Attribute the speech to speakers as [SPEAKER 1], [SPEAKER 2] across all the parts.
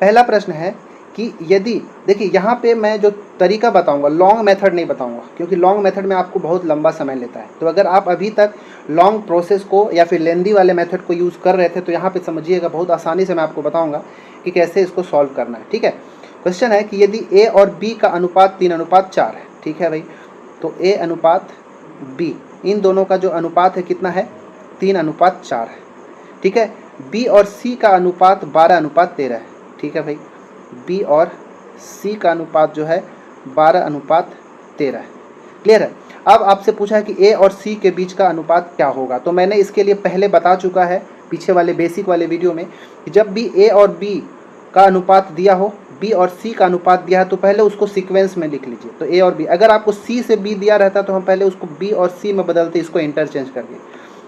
[SPEAKER 1] पहला प्रश्न है कि यदि, देखिए यहाँ पे मैं जो तरीका बताऊंगा लॉन्ग मेथड नहीं बताऊंगा, क्योंकि लॉन्ग मेथड में आपको बहुत लंबा समय लेता है। तो अगर आप अभी तक लॉन्ग प्रोसेस को या फिर लेंदी वाले मेथड को यूज़ कर रहे थे तो यहाँ पे समझिएगा बहुत आसानी से मैं आपको बताऊंगा कि कैसे इसको सॉल्व करना है। ठीक है, क्वेश्चन है कि यदि ए और बी का अनुपात 3:4 है, ठीक है भाई, तो ए अनुपात बी, इन दोनों का जो अनुपात है कितना है, 3:4 है। ठीक है, बी और सी का अनुपात 12:13 है। ठीक है भाई, बी और सी का अनुपात जो है 12:13 है। क्लियर है। अब आपसे पूछा है कि ए और सी के बीच का अनुपात क्या होगा, तो मैंने इसके लिए पहले बता चुका है पीछे वाले बेसिक वाले वीडियो में कि जब भी ए और बी का अनुपात दिया हो, बी और सी का अनुपात दिया है, तो पहले उसको सीक्वेंस में लिख लीजिए। तो ए और बी, अगर आपको सी से बी दिया रहता तो हम पहले उसको बी और सी में बदलते, इसको इंटरचेंज करके।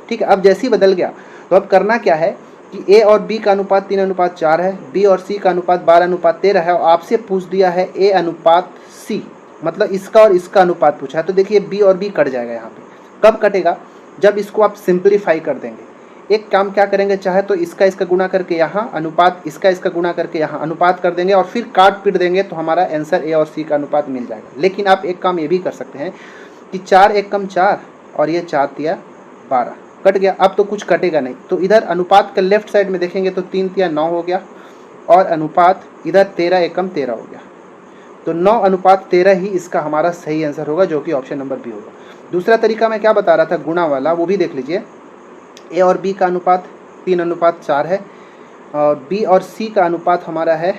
[SPEAKER 1] ठीक है, अब जैसे ही बदल गया तो अब करना क्या है कि ए और बी का अनुपात 3:4 है, बी और सी का अनुपात 12:13 है, और आपसे पूछ दिया है ए अनुपात सी, मतलब इसका और इसका अनुपात पूछा है। तो देखिए बी और बी कट जाएगा यहाँ पे। कब कटेगा, जब इसको आप सिंप्लीफाई कर देंगे। एक काम क्या करेंगे, चाहे तो इसका इसका गुणा करके यहाँ अनुपात, इसका इसका गुणा करके यहाँ अनुपात कर देंगे और फिर काट पीट देंगे, तो हमारा आंसर ए और सी का अनुपात मिल जाएगा। लेकिन आप एक काम ये भी कर सकते हैं कि 4 एकम 4 और ये 4 तिया 12 कट गया। अब तो कुछ कटेगा नहीं, तो इधर अनुपात का लेफ्ट साइड में देखेंगे तो 3 तिया 9 हो गया, और अनुपात इधर 13 एकम 13 हो गया। तो 9:13 ही इसका हमारा सही आंसर होगा, जो कि ऑप्शन नंबर बी होगा। दूसरा तरीका मैं क्या बता रहा था, गुणा वाला, वो भी देख लीजिए। ए और बी का अनुपात 3:4 है, और बी और सी का अनुपात हमारा है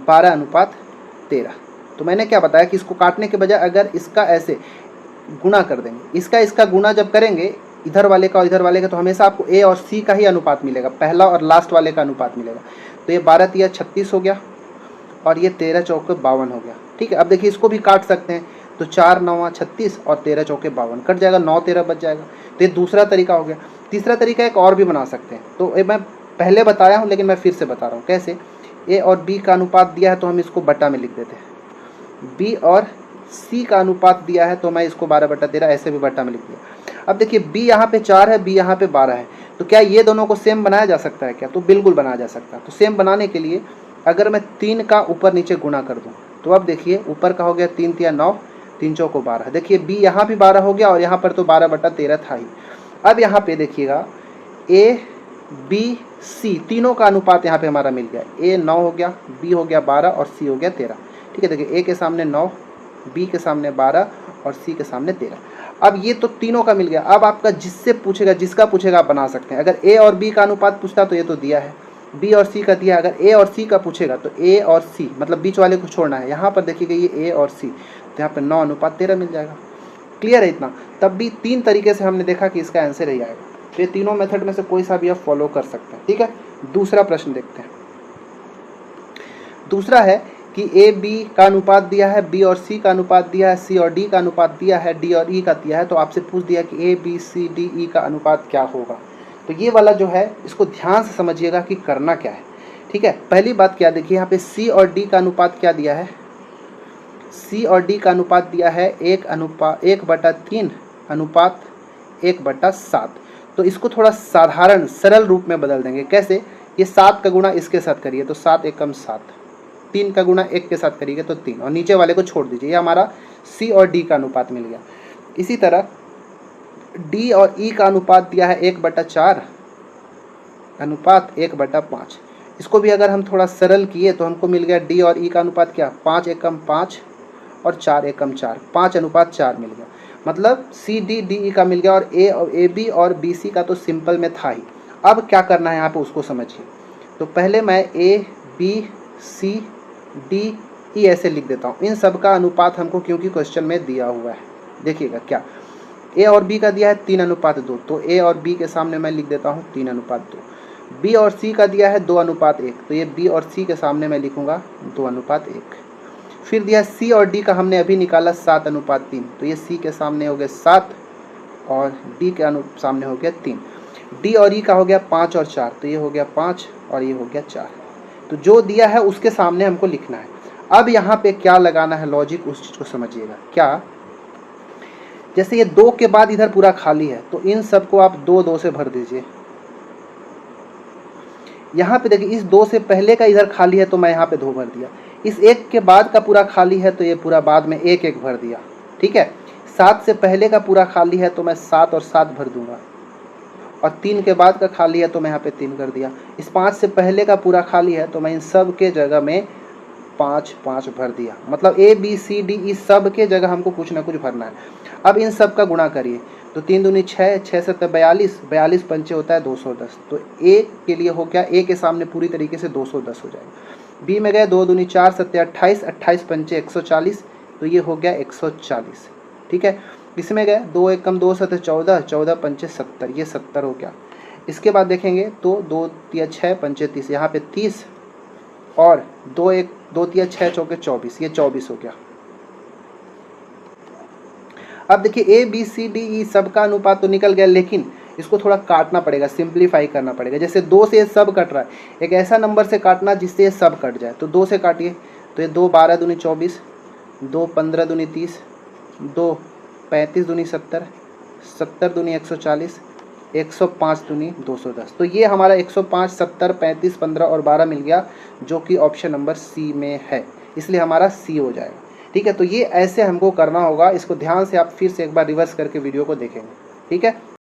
[SPEAKER 1] 12:13। तो मैंने क्या बताया कि इसको काटने के बजाय अगर इसका ऐसे गुणा कर देंगे, इसका इसका गुणा जब करेंगे इधर वाले का और इधर वाले का, तो हमेशा आपको ए और सी का ही अनुपात मिलेगा, पहला और लास्ट वाले का अनुपात मिलेगा। तो ये 12 तिया 36 हो गया, और ये 13 चौके 52 हो गया। ठीक है, अब देखिए इसको भी काट सकते हैं, तो 4 9 36 और 13 चौके 52 कट जाएगा, 9 13 बच जाएगा। तो ये दूसरा तरीका हो गया। तीसरा तरीका एक और भी बना सकते हैं, तो ये मैं पहले बताया हूँ लेकिन मैं फिर से बता रहा हूँ कैसे। ए और बी का अनुपात दिया है तो हम इसको बटा में लिख देते हैं। बी और सी का अनुपात दिया है तो मैं इसको 12/13 ऐसे भी बटा में लिख दिया। अब देखिए बी यहाँ पे 4 है, बी यहाँ पे 12 है, तो क्या ये दोनों को सेम बनाया जा सकता है क्या, तो बिल्कुल बनाया जा सकता है। तो सेम बनाने के लिए अगर मैं 3 का ऊपर नीचे गुणा कर दूँ, तो अब देखिए ऊपर का हो गया 3 तिया 9, 3 चौको 12। देखिए बी यहाँ भी 12 हो गया, और यहाँ पर तो 12/13 था ही। अब यहाँ पे देखिएगा ए बी सी तीनों का अनुपात यहाँ पे हमारा मिल गया। ए 9 हो गया, बी हो गया 12 और सी हो गया 13। ठीक है, देखिए ए के सामने 9, बी के सामने 12 और सी के सामने 13। अब ये तो तीनों का मिल गया। अब आपका जिससे पूछेगा, जिसका पूछेगा आप बना सकते हैं। अगर ए और बी का अनुपात पूछता तो ये तो दिया है, बी और सी का दिया। अगर ए और सी का पूछेगा तो ए और सी, मतलब बीच वाले को छोड़ना है। यहाँ पर देखिएगा ये ए और सी, तो यहाँ पर 9:13 मिल जाएगा। क्लियर है इतना। तब भी 3 तरीके से हमने देखा कि इसका आंसर ही आएगा। तो ये तीनों मेथड में से कोई सा भी आप फॉलो कर सकते हैं। ठीक है, दूसरा प्रश्न देखते हैं। दूसरा है कि ए बी का अनुपात दिया है, बी और सी का अनुपात दिया है, सी और डी का अनुपात दिया है, डी और ई का दिया है। तो आपसे पूछ दिया कि A B C D E का अनुपात क्या होगा। तो ये वाला जो है इसको ध्यान से समझिएगा कि करना क्या है। ठीक है, पहली बात क्या, देखिए यहाँ पे सी और डी का अनुपात क्या दिया है, सी और डी का अनुपात दिया है 1/3 अनुपात 1/7। तो इसको थोड़ा साधारण सरल रूप में बदल देंगे। कैसे, ये 7 का गुणा इसके साथ करिए तो 7 एकम 7, 3 का गुणा 1 के साथ करिएगा तो 3, और नीचे वाले को छोड़ दीजिए। ये हमारा सी और डी का अनुपात मिल गया। इसी तरह डी और ई का अनुपात दिया है 1/4 अनुपात 1/5। इसको भी अगर हम थोड़ा सरल किए तो हमको मिल गया डी और ई का अनुपात क्या, 5 एकम 5 और 4 एकम 4, 5:4 मिल गया। मतलब सी डी डी ई का मिल गया, और ए बी और बी सी का तो सिंपल में था ही। अब क्या करना है यहाँ पे उसको समझिए। तो पहले मैं A B C D E ऐसे लिख देता हूँ। इन सब का अनुपात हमको क्योंकि क्वेश्चन में दिया हुआ है। देखिएगा क्या, ए और बी का दिया है 3:2, तो ए और बी के सामने मैं लिख देता हूँ 3:2। बी और सी का दिया है 2:1, तो ये बी और सी के सामने मैं लिखूँगा 2:1। फिर दिया सी और डी का हमने अभी निकाला 7:3, तो ये सी के सामने हो गया 7 और डी के सामने हो गया 3। डी और ई का हो गया 5 और 4, तो ये हो गया 5 और ये हो गया 4। तो जो दिया है उसके सामने हमको लिखना है। अब यहाँ पे क्या लगाना है लॉजिक, उस चीज़ को समझिएगा। क्या, जैसे ये 2 के बाद इधर पूरा खाली है, तो इन सबको आप 2 2 से भर दीजिए। यहाँ पे देखिए इस 2 से पहले का इधर खाली है तो मैं यहाँ पे 2 भर दिया, इस 1 के बाद का पूरा खाली है तो ये पूरा बाद में 1 1 भर दिया, ठीक है। 7 से पहले का पूरा खाली है तो मैं 7 और 7 भर दूंगा, और 3 के बाद का खाली है तो मैं यहाँ पे 3 कर दिया। इस 5 से पहले का पूरा खाली है तो मैं इन सब के जगह में 5 5 भर दिया। मतलब A B C D E सब के जगह हमको कुछ ना कुछ भरना है। अब इन सब का गुणा करिए, तो 3 दूनी 6, 6 7 42, 42 पंचे होता है 210। तो ए के लिए हो गया, ए के सामने पूरी तरीके से 210 हो जाएगा। बी में गए 2 दूनी 4 7 28, 28 पंचे 140, तो ये हो गया 140, ठीक है। इसमें गए 2 1 कम 2 7 14, 14 पंचे 70, ये 70 हो गया। इसके बाद देखेंगे तो 2 3 6 पंचे 30, यहाँ पे 30 और 2 1 2 3 6 चौके 24, ये 24 हो गया। अब देखिए A B C D E सबका अनुपात तो निकल गया, लेकिन इसको थोड़ा काटना पड़ेगा, सिंप्लीफाई करना पड़ेगा। जैसे 2 से ये सब कट रहा है, एक ऐसा नंबर से काटना जिससे ये सब कट जाए। तो 2 से काटिए, तो ये 2 12 दूनी 24, 2 15 दूनी 30, 2 35 दूनी 70, 70 दूनी 140, 105 दूनी 210। तो ये हमारा 105 70 35 15 और 12 मिल गया, जो कि ऑप्शन नंबर सी में है, इसलिए हमारा सी हो जाएगा, ठीक है। तो ये ऐसे हमको करना होगा, इसको ध्यान से आप फिर से एक बार रिवर्स करके वीडियो को देखेंगे, ठीक है।